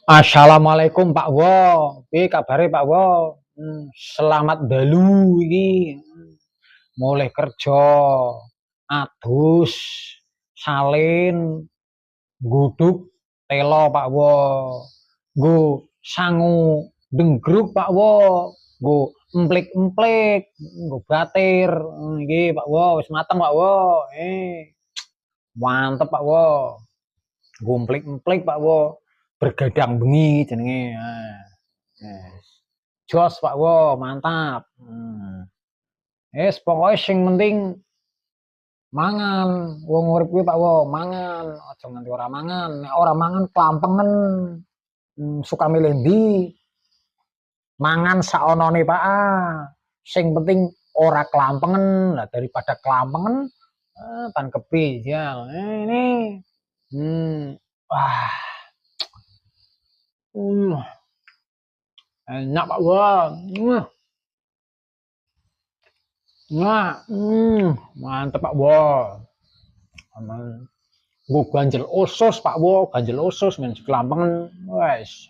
Assalamualaikum Pak Wo. Piye kabare Pak Wo? Selamat dalu iki. Mulai kerja. Adus, salin, guduk, telo Pak Wo. Nggo sangu denggruk Pak Wo. Nggo emplik-emplik, nggo batir. Iki Pak Wo wis mateng Pak Wo. Mantep Pak Wo. Nggo emplik-emplik Pak Wo. Bergadang bengi jenenge. Yes. Jos Pak Wo, mantap. Pokoknya sing penting mangan. Wong urip kuwi Pak Wo, mangan. Aja nganti ora mangan. Nek ora mangan klampengen. Suka milih ndi? Mangan saonone Pak. Sing penting ora klampengen. Lah daripada klampengen tan kepi ya. Ini. Wah. Enak Pak Wo. Nah, mantep Pak Wo. Gue ganjel usus Pak Wo, ganjel usus men kelampengen, wes.